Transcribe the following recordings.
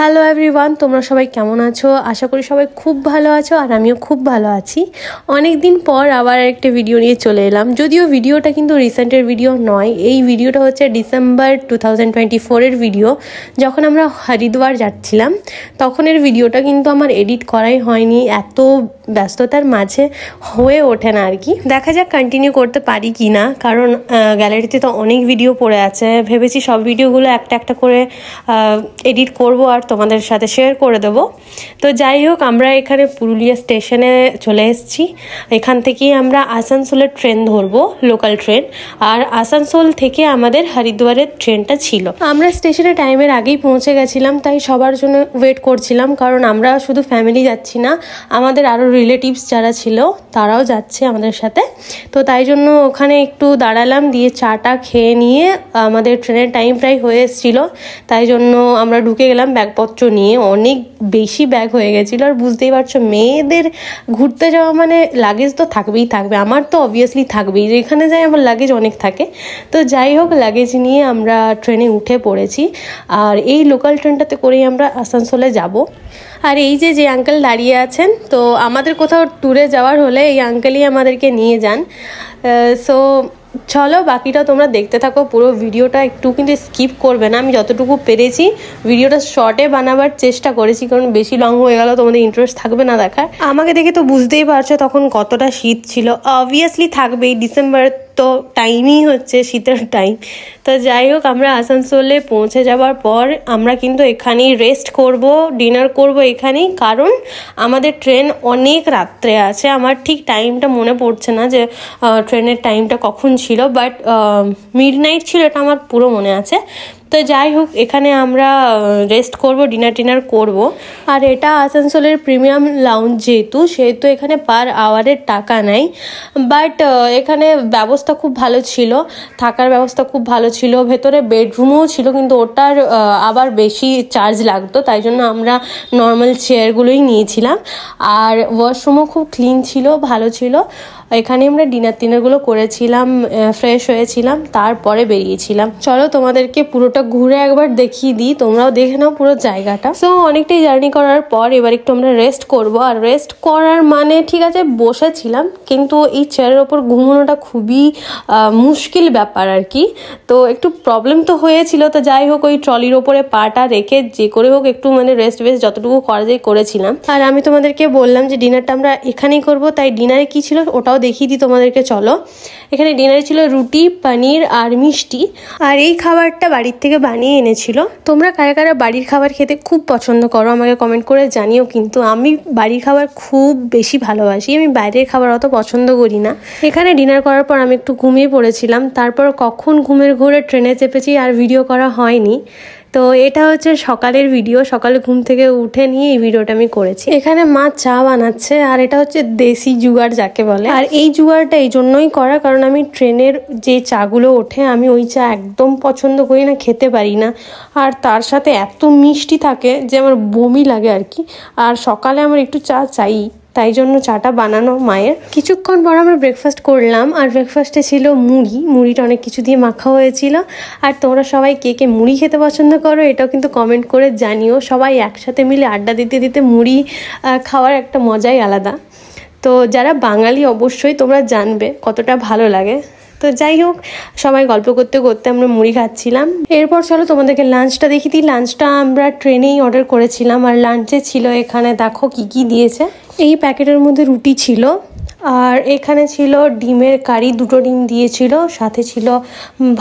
Hello everyone, তোমরা সবাই কেমন আছো? আশা করি সবাই খুব ভালো আছো আর আমিও খুব ভালো আছি। অনেক দিন পর আবার একটা ভিডিও নিয়ে চলে এলাম। যদিও ভিডিওটা কিন্তু রিসেন্টের ভিডিও নয়, এই ভিডিওটা হচ্ছে ডিসেম্বর 2024-এর ভিডিও, যখন আমরা হরিদ্বার যাচ্ছিলাম তখনের ভিডিওটা। কিন্তু আমার এডিট করাই হয়নি, এত ব্যস্ততার মাঝে হয়ে ওঠে না আর কি। দেখা যাক কন্টিনিউ করতে পারি কি না, কারণ গ্যালারিতে তো অনেক ভিডিও পড়ে আছে। ভেবেছি সব ভিডিওগুলো একটা একটা করে এডিট করবো আর তোমাদের সাথে শেয়ার করে দেব। তো যাই হোক, আমরা এখানে পুরুলিয়া স্টেশনে চলে এসেছি। এখান থেকেই আমরা আসানসোলের ট্রেন ধরবো, লোকাল ট্রেন। আর আসানসোল থেকে আমাদের হরিদ্বারের ট্রেনটা ছিল। আমরা স্টেশনে টাইমের আগেই পৌঁছে গেছিলাম, তাই সবার জন্য ওয়েট করছিলাম, কারণ আমরা শুধু ফ্যামিলি যাচ্ছি না, আমাদের আরও রিলেটিভস যারা ছিল তারাও যাচ্ছে আমাদের সাথে। তো তাই জন্য ওখানে একটু দাঁড়ালাম, দিয়ে চাটা খেয়ে নিয়ে আমাদের ট্রেনের টাইম প্রায় হয়ে এসেছিলো, তাই জন্য আমরা ঢুকে গেলাম ব্যাগপত্র নিয়ে। অনেক বেশি ব্যাগ হয়ে গেছিলো, আর বুঝতেই পারছো মেয়েদের ঘুরতে যাওয়া মানে লাগেজ তো থাকবেই থাকবে। আমার তো অবভিয়াসলি থাকবেই, যেখানে যাই আমার লাগেজ অনেক থাকে। তো যাই হোক, লাগেজ নিয়ে আমরা ট্রেনে উঠে পড়েছি, আর এই লোকাল ট্রেনটাতে করেই আমরা আসানসোলে যাব। আর এই যে আঙ্কেল দাঁড়িয়ে আছেন, তো আমাদের কোথাও ট্যুরে যাওয়ার হলে এই আঙ্কেলই আমাদেরকে নিয়ে যান। সো চলো বাকিটা তোমরা দেখতে থাকো, পুরো ভিডিওটা একটু কিন্তু স্কিপ করবে না। আমি যতটুকু পেরেছি ভিডিওটা শর্টে বানাবার চেষ্টা করেছি, কারণ বেশি লং হয়ে গেল তোমাদের ইন্টারেস্ট থাকবে না দেখার। আমাকে দেখে তো বুঝতেই পারছো তখন কতটা শীত ছিল। অবভিয়াসলি থাকবেই, ডিসেম্বর তো টাইমই হচ্ছে শীতের টাইম। তো যাই হোক, আমরা আসানসোলে পৌঁছে যাওয়ার পর আমরা কিন্তু এখানেই রেস্ট করব, ডিনার করব এখানেই, কারণ আমাদের ট্রেন অনেক রাত্রে আছে। আমার ঠিক টাইমটা মনে পড়ছে না যে ট্রেনের টাইমটা কখন ছিল, বাট মিডনাইট ছিল, এটা আমার পুরো মনে আছে। তো যাই হোক, এখানে আমরা রেস্ট করব, ডিনার করব। আর এটা আসানসোলের প্রিমিয়াম লাউঞ্জ, সেহেতু এখানে পার আওয়ারের টাকা নেয়। বাট এখানে ব্যবস্থা খুব ভালো ছিল, থাকার ব্যবস্থা খুব ভালো ছিল, ভেতরে বেডরুমও ছিল, কিন্তু ওটার আবার বেশি চার্জ লাগতো, তাই জন্য আমরা নর্মাল চেয়ারগুলোই নিয়েছিলাম। আর ওয়াশরুমও খুব ক্লিন ছিল, ভালো ছিল। এখানে আমরা ডিনারগুলো করেছিলাম, ফ্রেশ হয়েছিলাম, তারপরে বেরিয়েছিলাম। চলো তোমাদেরকে পুরোটা ঘুরে একবার দেখিয়ে দিই, তোমরাও দেখে নাও পুরো জায়গাটা। সো অনেকটাই জার্নি করার পর এবার একটু আমরা রেস্ট করব। আর রেস্ট করার মানে ঠিক আছে বসেছিলাম, কিন্তু এই চেয়ারের ওপর ঘুমানোটা খুবই মুশকিল ব্যাপার আর কি। তো একটু প্রবলেম তো হয়েছিল। তো যাই হোক, ওই ট্রলির ওপরে পাটা রেখে যে করে হোক একটু মানে রেস্ট যতটুকু করা যায় করেছিলাম। আর আমি তোমাদেরকে বললাম যে ডিনারটা আমরা এখানেই করব, তাই ডিনারে কি ছিল ওটাও দেখিয়ে দিই তোমাদেরকে। চলো, এখানে ডিনারে ছিল রুটি, পনির আর মিষ্টি। আর এই খাবারটা বাড়ির থেকে বানিয়ে এনেছিল। তোমরা কারা কারা বাড়ির খাবার খেতে খুব পছন্দ করো আমাকে কমেন্ট করে জানিও। কিন্তু আমি বাড়ির খাবার খুব বেশি ভালোবাসি, আমি বাইরের খাবার অত পছন্দ করি না। এখানে ডিনার করার পর আমি একটু ঘুমিয়ে পড়েছিলাম, তারপর কখন ঘুমের ঘোরে ট্রেনে চেপেছি আর ভিডিও করা হয়নি। তো এটা হচ্ছে সকালের ভিডিও, সকালে ঘুম থেকে উঠে নিয়ে এই ভিডিওটা আমি করেছি। এখানে মা চা বানাচ্ছে, আর এটা হচ্ছে দেশি জুগাড় যাকে বলে। আর এই জুগাড়টা এই জন্যই করা, কারণ আমি ট্রেনের যে চাগুলো ওঠে আমি ওই চা একদম পছন্দ করি না, খেতে পারি না। আর তার সাথে এত মিষ্টি থাকে যে আমার বমি লাগে আর কি। আর সকালে আমার একটু চা চাই, তাই জন্য চাটা বানানো মায়ের। কিছুক্ষণ পর আমরা ব্রেকফাস্ট করলাম, আর ব্রেকফাস্টে ছিল মুড়িটা অনেক কিছু দিয়ে মাখা হয়েছিল। আর তোমরা সবাই কে কে মুড়ি খেতে পছন্দ করো এটাও কিন্তু কমেন্ট করে জানিও। সবাই একসাথে মিলে আড্ডা দিতে দিতে মুড়ি খাওয়ার একটা মজাই আলাদা। তো যারা বাঙালি অবশ্যই তোমরা জানবে কতটা ভালো লাগে। তো যাই হোক, সবাই গল্প করতে করতে আমরা মুড়ি খাচ্ছিলাম। এরপর চলো তোমাদেরকে লাঞ্চটা দেখিয়ে দিই। লাঞ্চটা আমরা ট্রেনেই অর্ডার করেছিলাম, আর লাঞ্চে ছিল এখানে দেখো কি দিয়েছে। এই প্যাকেটের মধ্যে রুটি ছিল, আর এখানে ছিল ডিমের কারি, 2টো ডিম দিয়েছিল, সাথে ছিল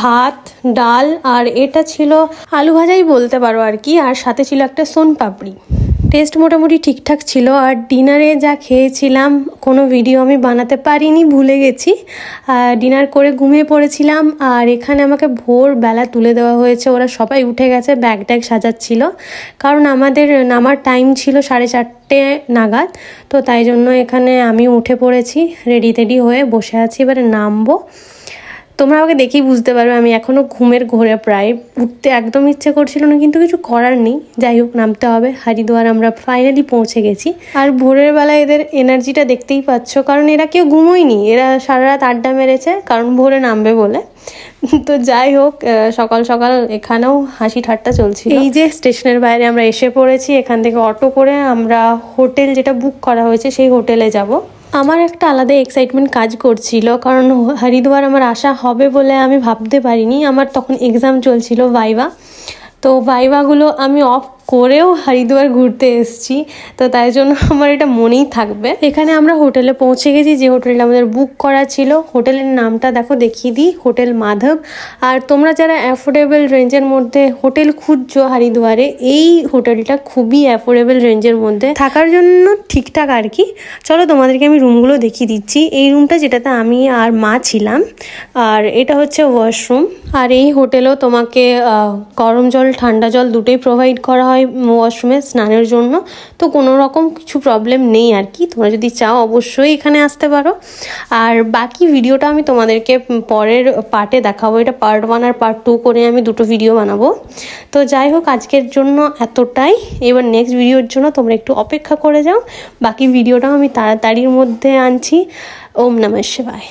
ভাত, ডাল, আর এটা ছিল আলু ভাজাই বলতে পারো আর কি। আর সাথে ছিল একটা সোন পাপড়ি। টেস্ট মোটামুটি ঠিকঠাক ছিল। আর ডিনারে যা খেয়েছিলাম কোনো ভিডিও আমি বানাতে পারিনি, ভুলে গেছি। ডিনার করে ঘুমিয়ে পড়েছিলাম। আর এখানে আমাকে ভোরবেলা তুলে দেওয়া হয়েছে, ওরা সবাই উঠে গেছে, ব্যাগ ট্যাগ সাজাচ্ছিল, কারণ আমাদের নামার টাইম ছিল 4:30 নাগাদ। তো তাই জন্য এখানে আমি উঠে পড়েছি, রেডি হয়ে বসে আছি, এবারে নামবো। তোমরা আমাকে দেখেই বুঝতে পারবে আমি এখনও ঘুমের ঘোরে প্রায়, উঠতে একদম ইচ্ছে করছিল না, কিন্তু কিছু করার নেই, যাই হোক নামতে হবে। হরিদ্বার আমরা ফাইনালি পৌঁছে গেছি। আর ভোরের বেলায় এদের এনার্জিটা দেখতেই পাচ্ছ, কারণ এরা কেউ ঘুমোয়নি, এরা সারা রাত আড্ডা মেরেছে, কারণ ভোরে নামবে বলে। তো যাই হোক, সকাল সকাল এখানেও হাসি ঠাট্টা চলছিল। এই যে স্টেশনের বাইরে আমরা এসে পড়েছি, এখান থেকে অটো করে আমরা হোটেল যেটা বুক করা হয়েছে সেই হোটেলে যাব। আমার একটা আলাদা এক্সাইটমেন্ট কাজ করছিল, কারণ হরিদ্বার আমার আসা হবে বলে আমি ভাবতে পারিনি। আমার তখন এক্সাম চলছিল, ভাইভা। তো ভাইভাগুলো আমি অফ করেও হরিদ্বার ঘুরতে এসেছি, তো তাই জন্য আমার এটা মনেই থাকবে। এখানে আমরা হোটেলে পৌঁছে গেছি, যে হোটেলটা আমাদের বুক করা ছিল। হোটেলের নামটা দেখো, দেখিয়ে দিই, হোটেল মাধব। আর তোমরা যারা অ্যাফোর্ডেবল রেঞ্জের মধ্যে হোটেল খুঁজছো হরিদ্বারে, এই হোটেলটা খুবই অ্যাফোর্ডেবল রেঞ্জের মধ্যে, থাকার জন্য ঠিকঠাক আর কি। চলো তোমাদেরকে আমি রুমগুলো দেখিয়ে দিচ্ছি। এই রুমটা যেটাতে আমি আর মা ছিলাম, আর এটা হচ্ছে ওয়াশরুম। আর এই হোটেলেও তোমাকে গরম জল ঠান্ডা জল দুটোই প্রোভাইড করা হয় ওয়াশরুমে স্নানের জন্য, তো কোনো রকম কিছু প্রবলেম নেই আর কি। তোমরা যদি চাও অবশ্যই এখানে আসতে পারো। আর বাকি ভিডিওটা আমি তোমাদেরকে পরের পার্টে দেখাবো, এটা পার্ট 1 আর পার্ট 2 করে আমি দুটো ভিডিও বানাবো। তো যাই হোক, আজকের জন্য এতটাই। এবার নেক্সট ভিডিওর জন্য তোমরা একটু অপেক্ষা করে যাও, বাকি ভিডিওটাও আমি তাড়াতাড়ির মধ্যে আনছি। ওম নমঃ শিবায়।